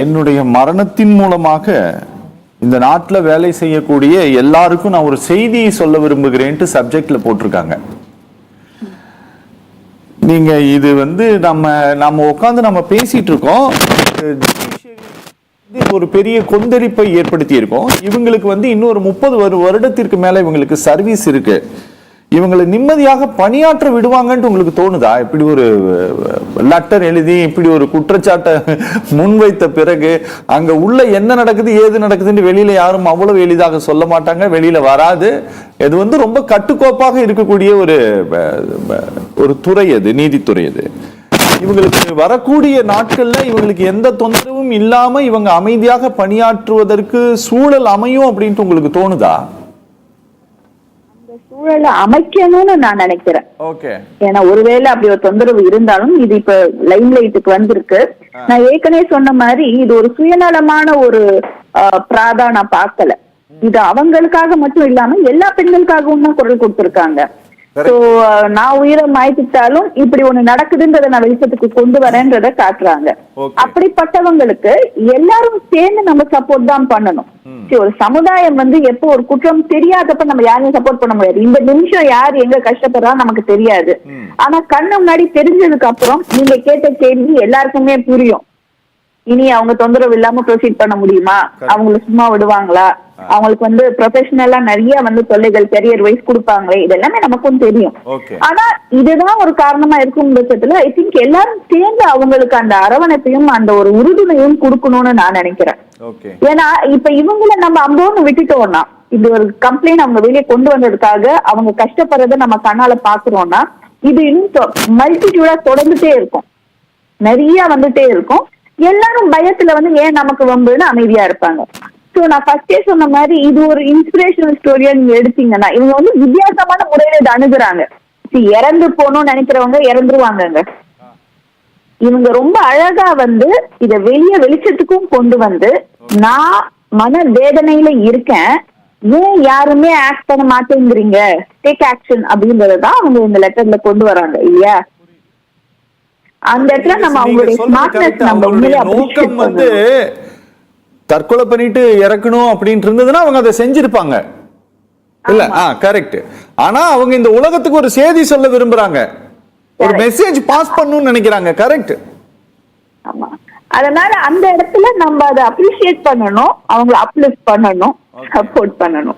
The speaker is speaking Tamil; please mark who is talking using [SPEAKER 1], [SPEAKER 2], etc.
[SPEAKER 1] என்னுடைய மரணத்தின் மூலமாக இந்த நாட்டில் வேலை செய்யக்கூடிய எல்லாருக்கும் நான் ஒரு செய்தியை சொல்ல விரும்புகிறேன்ட்டு சப்ஜெக்ட்ல போட்டிருக்காங்க. நீங்க இது நம்ம உட்காந்து நம்ம பேசிட்டு இருக்கோம், ஒரு பெரிய கொந்தளிப்பை ஏற்படுத்தி இருக்கோம். இவங்களுக்கு இன்னொரு 30 வருடத்திற்கு மேல இவங்களுக்கு சர்வீஸ் இருக்கு. இவங்களை நிம்மதியாக பணியாற்ற விடுவாங்கன்ட்டு உங்களுக்கு தோணுதா? இப்படி ஒரு லெட்டர் எழுதி இப்படி ஒரு குற்றச்சாட்டை முன்வைத்த பிறகு அங்க உள்ள என்ன நடக்குது ஏது நடக்குதுன்னு வெளியில யாரும் அவ்வளவு எளிதாக சொல்ல மாட்டாங்க, வெளியில வராது. இது ரொம்ப கட்டுக்கோப்பாக இருக்கக்கூடிய ஒரு துறை அது, நீதித்துறை அது. இவங்களுக்கு வரக்கூடிய நாட்கள்ல இவங்களுக்கு எந்த தொந்தரவும் இல்லாம இவங்க அமைதியாக பணியாற்றுவதற்கு சூழல் அமையும் அப்படின்ட்டு உங்களுக்கு தோணுதா?
[SPEAKER 2] சூழலை அமைக்கணும்னு நான் நினைக்கிறேன். ஏன்னா ஒருவேளை அப்படி ஒரு தொந்தரவு இருந்தாலும் இது இப்ப லைம் லைட்டுக்கு வந்திருக்கு. நான் ஏற்கனவே சொன்ன மாதிரி இது ஒரு சுயநலமான ஒரு பிராதா நான் பார்க்கல. இது அவங்களுக்காக மட்டும் இல்லாம எல்லா பெண்களுக்காகவும் தான் குரல் கொடுத்திருக்காங்க. நான் உயிரை மாய்த்திட்டாலும் இப்படி ஒண்ணு நடக்குதுன்றத நான் வெளிச்சத்துக்கு கொண்டு வரேன்றத காட்டுறாங்க. அப்படிப்பட்டவங்களுக்கு எல்லாரும் சேர்ந்து நம்ம சப்போர்ட் தான் பண்ணணும். ஒரு சமுதாயம் எப்போ ஒரு குற்றம் தெரியாதப்ப நம்ம யாரையும் சப்போர்ட் பண்ண முடியாது. இந்த நிமிஷம் யார் எங்க கஷ்டப்படுறா நமக்கு தெரியாது. ஆனா கண்ணு முன்னாடி தெரிஞ்சதுக்கு அப்புறம் நீங்க கேட்ட கேள்வி எல்லாருக்குமே புரியும். இனி அவங்க தொந்தரவு இல்லாம ப்ரொசீட் பண்ண முடியுமா, அவங்களை சும்மா விடுவாங்களா, அவங்களுக்கு ப்ரொஃபஷனலா நிறைய தொல்லைகள் கரியர் வைஸ் கொடுப்பாங்களே, இதெல்லாமே நமக்கும் தெரியும். ஆனா இதுதான் ஒரு காரணமா இருக்கும் பட்சத்துல ஐ திங்க் எல்லாரும் சேர்ந்து அவங்களுக்கு அந்த அரவணைப்பையும் அந்த ஒரு உறுதுணையும் கொடுக்கணும்னு நான் நினைக்கிறேன். ஏன்னா இப்ப இவங்களை நம்ம அம்போன்னு விட்டுட்டோம்னா, இது ஒரு கம்ப்ளைண்ட் அவங்க வெளியே கொண்டு வந்ததுக்காக அவங்க கஷ்டப்படுறத நம்ம கண்ணால பாக்குறோம்னா இது இன்னும் மல்டிடியூடா தொடர்ந்துட்டே இருக்கும், நிறைய வந்துட்டே இருக்கும். எல்லாரும் பயத்துல ஏன் நமக்கு வம்புன்னு அமைதியா இருப்பாங்க. சோ நான் ஃபர்ஸ்டே சொன்ன மாதிரி இது ஒரு இன்ஸ்பிரேஷனல் ஸ்டோரியா நீங்க எடுத்தீங்கன்னா இவங்க வித்தியாசமான முறையில இதை அணுகுறாங்க. இறந்து போகணும்னு நினைக்கிறவங்க இறந்துருவாங்க. இவங்க ரொம்ப அழகா இத வெளிச்சத்துக்கும் கொண்டு நான் மன வேதனையில இருக்கேன், ஏன் யாருமே ஆக்ட் பண்ண மாட்டேங்கிறீங்க, டேக் ஆக்ஷன் அப்படின்றதான் அவங்க இந்த லெட்டர்ல கொண்டு வராங்க இல்லையா? அந்த இடத்துல நம்ம அவங்களுடைய ஸ்மார்ட்னஸ் நம்ம உண்மையிலே அப்ரிஷியேட் பண்ணணும்.
[SPEAKER 1] தற்கொலை பண்ணிட்டு இறக்கணும் அப்படின்ட்டு இருந்ததுன்னா அவங்க அதை செஞ்சிருப்பாங்க இல்ல? கரெக்ட். ஆனா அவங்க இந்த உலகத்துக்கு ஒரு செய்தி சொல்ல விரும்புறாங்க, ஒரு மெசேஜ் பாஸ் பண்ணணும்னு நினைக்கிறாங்க. கரெக்ட்.
[SPEAKER 2] ஆமா, அதனால அந்த இடத்துல நம்ம அதை அப்ரிஷியேட் பண்ணணும், அவங்களை அப்லிஃப்ட் பண்ணணும், சப்போர்ட் பண்ணணும்.